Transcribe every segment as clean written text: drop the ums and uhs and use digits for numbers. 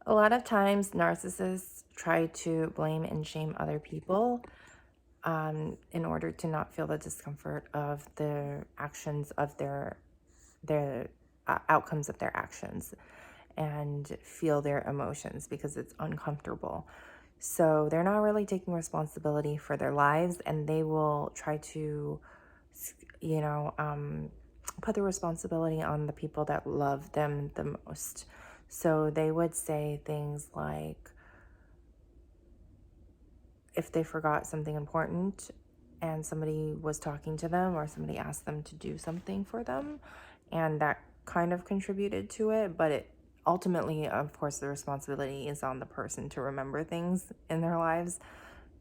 A lot of times, narcissists try to blame and shame other people in order to not feel the discomfort of the actions of their outcomes of their actions and feel their emotions because it's uncomfortable. So they're not really taking responsibility for their lives, and they will try to, you know, put the responsibility on the people that love them the most. So they would say things like, if they forgot something important and somebody was talking to them or somebody asked them to do something for them, and that kind of contributed to it, but it ultimately, of course, the responsibility is on the person to remember things in their lives.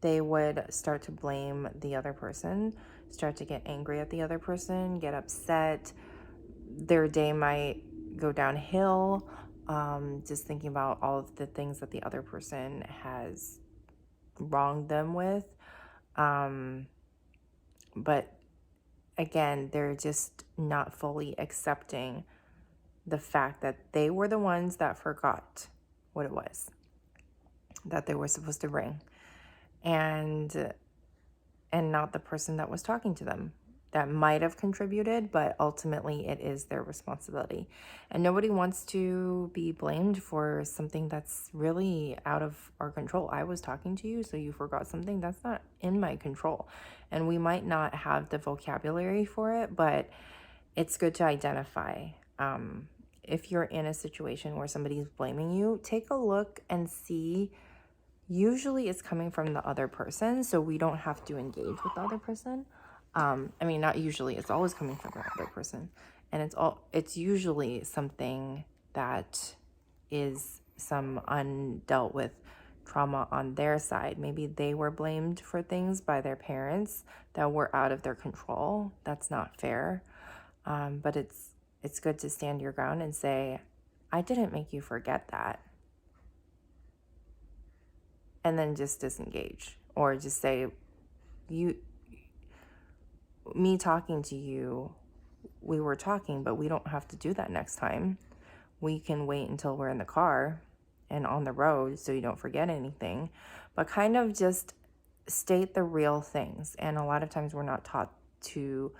They would start to blame the other person, start to get angry at the other person, get upset. Their day might go downhill, just thinking about all of the things that the other person has wronged them with. But again, they're just not fully accepting the fact that they were the ones that forgot what it was that they were supposed to bring, and not the person that was talking to them that might have contributed, but ultimately it is their responsibility. And nobody wants to be blamed for something that's really out of our control. I was talking to you, so you forgot something. That's not in my control. And we might not have the vocabulary for it, but it's good to identify. If you're in a situation where somebody's blaming you, take a look and see. Usually it's coming from the other person, so we don't have to engage with the other person. I mean, not usually, it's always coming from the other person. And it's usually something that is some undealt with trauma on their side. Maybe they were blamed for things by their parents that were out of their control. That's not fair. But it's good to stand your ground and say, I didn't make you forget that. And then just disengage, or just say, you me talking to you, we were talking, but we don't have to do that next time. We can wait until we're in the car and on the road so you don't forget anything. But kind of just state the real things. And a lot of times we're not taught to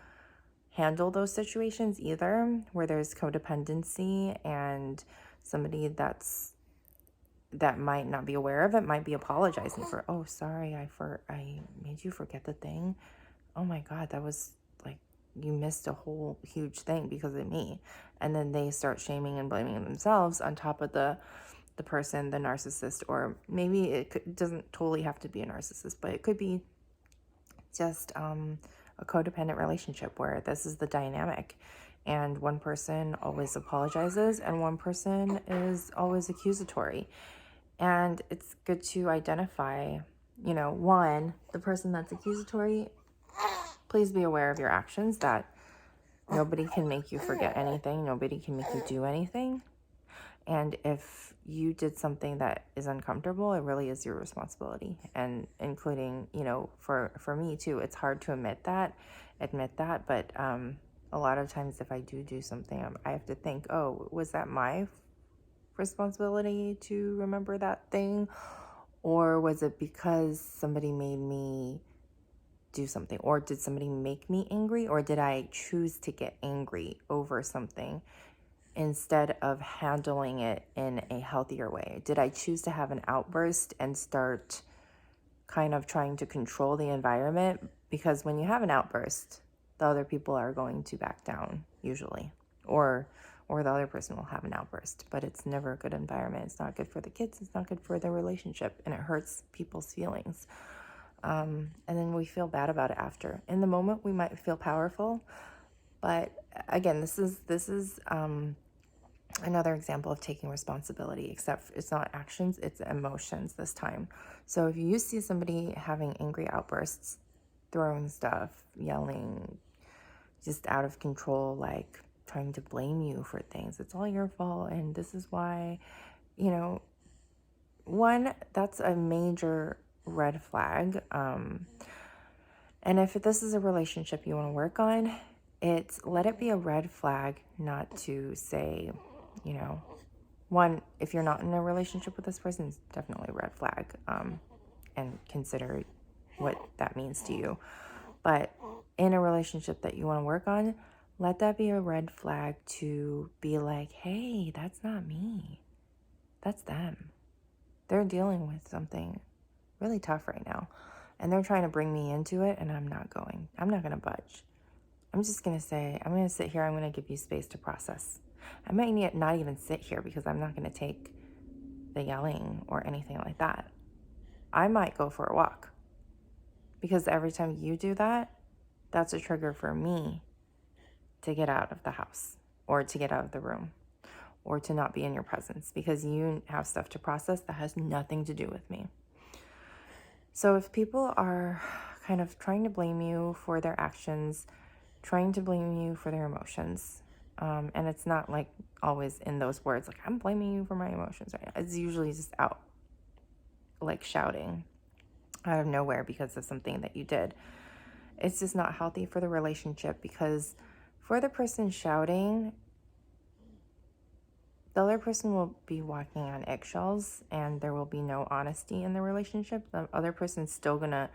handle those situations either, where there's codependency and somebody that might not be aware of it might be apologizing for, oh, sorry, I made you forget the thing. Oh my God, that was like, you missed a whole huge thing because of me. And then they start shaming and blaming themselves on top of the person, the narcissist. Or maybe doesn't totally have to be a narcissist, but it could be just a codependent relationship where this is the dynamic, and one person always apologizes and one person is always accusatory. And it's good to identify, one, the person that's accusatory, please be aware of your actions, that nobody can make you forget anything, nobody can make you do anything. And if you did something that is uncomfortable, it really is your responsibility. And including, for me too, it's hard to admit that, but a lot of times if I do something, I have to think, oh, was that my responsibility to remember that thing? Or was it because somebody made me do something? Or did somebody make me angry? Or did I choose to get angry over something instead of handling it in a healthier way? Did I choose to have an outburst and start kind of trying to control the environment? Because when you have an outburst, the other people are going to back down usually, or the other person will have an outburst, but it's never a good environment. It's not good for the kids, it's not good for their relationship, and it hurts people's feelings. And then we feel bad about it after. In the moment, we might feel powerful, but again, this is another example of taking responsibility, except it's not actions, it's emotions this time. So if you see somebody having angry outbursts, throwing stuff, yelling, just out of control, like trying to blame you for things, it's all your fault and this is why, one, that's a major red flag. And if this is a relationship you want to work on, let it be a red flag, not to say, one, if you're not in a relationship with this person, it's definitely a red flag, and consider what that means to you. But in a relationship that you want to work on, let that be a red flag to be like, hey, that's not me. That's them. They're dealing with something really tough right now. And they're trying to bring me into it, and I'm not going. I'm not going to budge. I'm just going to say, I'm going to sit here. I'm going to give you space to process. I might not even sit here because I'm not going to take the yelling or anything like that. I might go for a walk. Because every time you do that, that's a trigger for me to get out of the house or to get out of the room or to not be in your presence because you have stuff to process that has nothing to do with me. So if people are kind of trying to blame you for their actions, trying to blame you for their emotions, and it's not like always in those words, like I'm blaming you for my emotions right now. It's usually just out, like shouting out of nowhere because of something that you did. It's just not healthy for the relationship because for the person shouting, the other person will be walking on eggshells and there will be no honesty in the relationship. The other person's still going to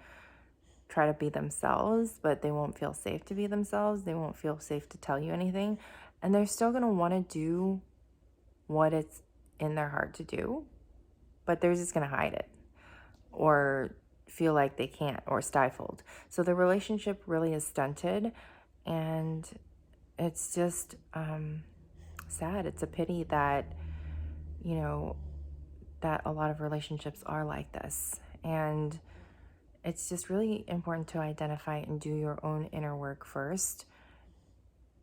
try to be themselves, but they won't feel safe to be themselves. They won't feel safe to tell you anything. And they're still going to want to do what it's in their heart to do, but they're just going to hide it or feel like they can't or stifled. So the relationship really is stunted, and it's just sad. It's a pity that, that a lot of relationships are like this. And it's just really important to identify and do your own inner work first.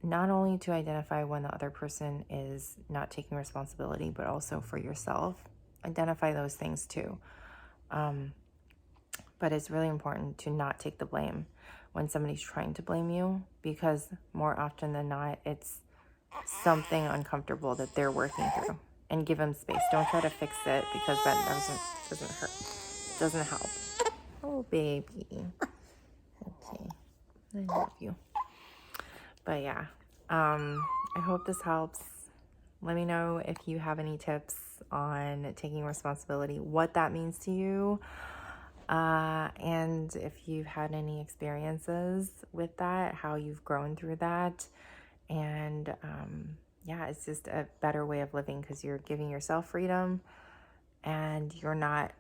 Not only to identify when the other person is not taking responsibility, but also for yourself. Identify those things too. But it's really important to not take the blame when somebody's trying to blame you, because more often than not, it's something uncomfortable that they're working through. And give them space. Don't try to fix it because that doesn't hurt. Doesn't help. Oh, baby. Okay. I love you. But yeah, I hope this helps. Let me know if you have any tips on taking responsibility, what that means to you. And if you've had any experiences with that, how you've grown through that. And yeah, it's just a better way of living because you're giving yourself freedom and you're not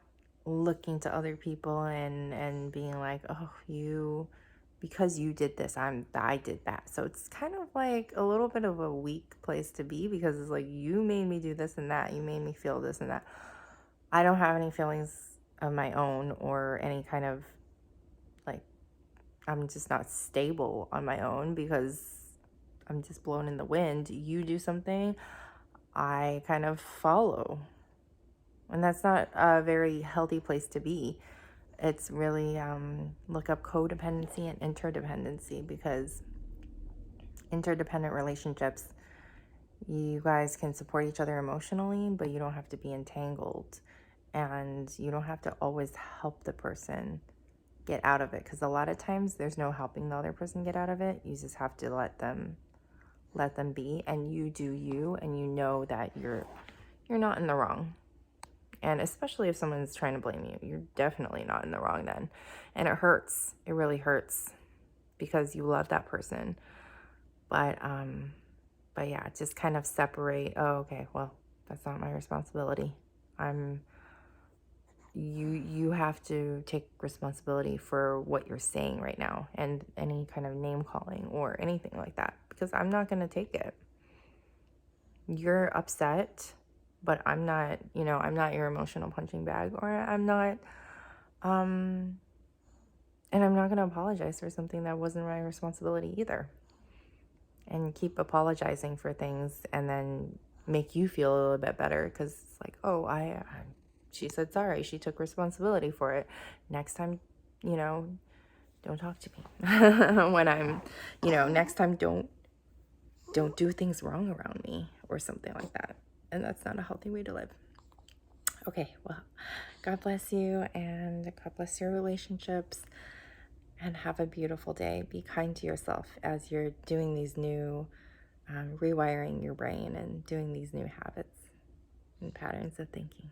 looking to other people and being like, oh, because you did this, I did that. So it's kind of like a little bit of a weak place to be because it's like, you made me do this and that. You made me feel this and that. I don't have any feelings of my own or any kind of like, I'm just not stable on my own because I'm just blown in the wind. You do something, I kind of follow. And that's not a very healthy place to be. It's really, look up codependency and interdependency, because interdependent relationships, you guys can support each other emotionally, but you don't have to be entangled. And you don't have to always help the person get out of it, because a lot of times there's no helping the other person get out of it. You just have to let them be, and you do you, and you know that you're not in the wrong. And especially if someone's trying to blame you, you're definitely not in the wrong then. And it hurts. It really hurts because you love that person. But yeah, just kind of separate. Oh, okay, well, that's not my responsibility. You have to take responsibility for what you're saying right now and any kind of name calling or anything like that, because I'm not going to take it. You're upset, but I'm not, I'm not your emotional punching bag, or I'm not, and I'm not going to apologize for something that wasn't my responsibility either. And keep apologizing for things and then make you feel a little bit better because it's like, oh, she said sorry. She took responsibility for it. Next time, don't talk to me when I'm, next time don't do things wrong around me or something like that. And that's not a healthy way to live. Okay, well, God bless you and God bless your relationships, and have a beautiful day. Be kind to yourself as you're doing these new, rewiring your brain and doing these new habits. and patterns of thinking.